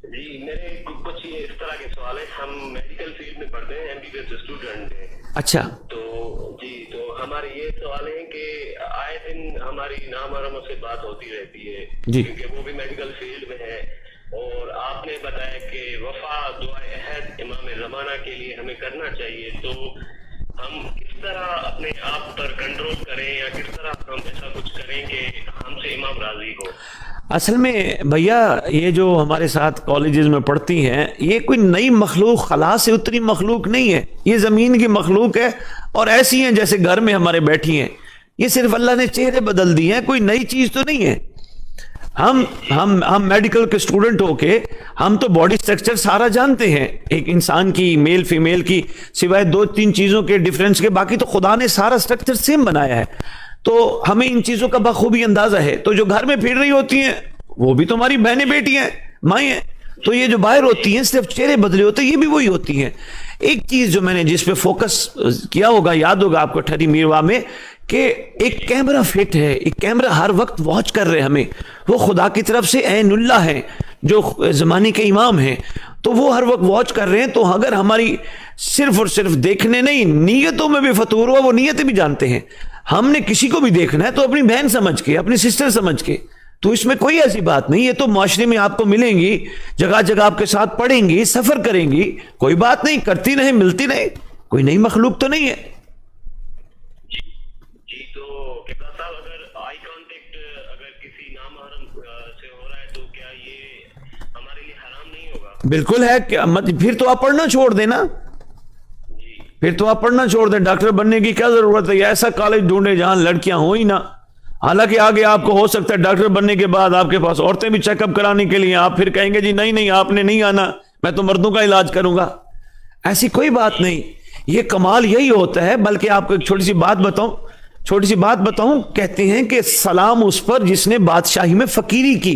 जी, मेरे कुछ ये इस तरह के सवाल है। हम मेडिकल फील्ड में पढ़ते हैं, एमबीबीएस स्टूडेंट हैं। अच्छा। तो जी, तो हमारे ये सवाल है कि आए दिन हमारी नामहरमों से बात होती रहती है, जी। क्योंकि वो भी मेडिकल फील्ड में है। और आपने बताया कि वफा दुआए अहद इमाम ज़माना के लिए हमें करना चाहिए। तो हम किस तरह अपने आप पर कंट्रोल करें, या किस तरह हम ऐसा कुछ करें कि हमसे इमाम राजी हो? असल में भैया, ये जो हमारे साथ कॉलेजेस में पढ़ती हैं, ये कोई नई मखलूक, खला से उतरी मखलूक नहीं है। ये ज़मीन की मखलूक है और ऐसी हैं जैसे घर में हमारे बैठी हैं। ये सिर्फ अल्लाह ने चेहरे बदल दिए हैं, कोई नई चीज़ तो नहीं है। हम मेडिकल के स्टूडेंट होके हम तो बॉडी स्ट्रक्चर सारा जानते हैं, एक इंसान की, मेल फीमेल की, सिवाय दो तीन चीज़ों के डिफरेंस के, बाकी तो खुदा ने सारा स्ट्रक्चर सेम बनाया है। तो हमें इन चीज़ों का बखूबी अंदाजा है। तो जो घर में फिर रही होती हैं वो भी तुम्हारी बहनें, बेटियां, माएँ हैं। तो ये जो बाहर होती हैं सिर्फ चेहरे बदले होते हैं, ये भी वही होती हैं। एक चीज जो मैंने जिस पे फोकस किया होगा, याद होगा आपको ठहरी मीरवा में, कि एक कैमरा फिट है, एक कैमरा हर वक्त वॉच कर रहे हैं हमें। वो खुदा की तरफ से ऐनुल्ला है, जो जमाने के इमाम हैं, तो वो हर वक्त वॉच कर रहे हैं। तो अगर हमारी सिर्फ और सिर्फ देखने नहीं, नीयतों में भी फतूर हुआ, वो नीयतें भी जानते हैं। हमने किसी को भी देखना है तो अपनी बहन समझ के, अपनी सिस्टर समझ के। तो इसमें कोई ऐसी बात नहीं। ये तो माशरे में आपको मिलेंगी, जगह जगह आपके साथ पढ़ेंगी, सफर करेंगी, कोई बात नहीं, करती रहे, मिलती रहे, कोई नई मखलूक तो नहीं है। जी, तो किबला साहब, अगर आई कांटेक्ट अगर किसी नामहरम से हो रहा है, तो क्या ये हमारे लिए हराम नहीं होगा? बिल्कुल है। क्या मत, फिर तो आप पढ़ना छोड़ देना। जी। फिर तो आप पढ़ना छोड़ दें। डॉक्टर बनने की क्या जरूरत है? ऐसा कॉलेज ढूंढे जहां लड़कियां हो ही ना। हालांकि आगे आपको हो सकता है डॉक्टर बनने के बाद आपके पास औरतें भी चेकअप कराने के लिए, आप फिर कहेंगे जी नहीं नहीं, आपने नहीं आना, मैं तो मर्दों का इलाज करूंगा। ऐसी कोई बात नहीं। ये कमाल यही होता है। बल्कि आपको एक छोटी सी बात बताऊं, कहते हैं कि सलाम उस पर जिसने बादशाही में फकीरी की।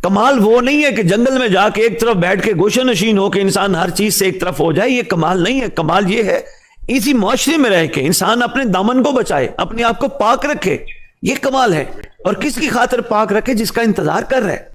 कमाल वो नहीं है कि जंगल में जाके एक तरफ बैठ के गोशे नशीन होकर इंसान हर चीज से एक तरफ हो जाए। ये कमाल नहीं है। कमाल ये है इसी मुआशरे में रह के इंसान अपने दामन को बचाए, अपने आप को पाक रखे। ये कमाल है। और किसकी खातिर पाक रखे? जिसका इंतजार कर रहा है।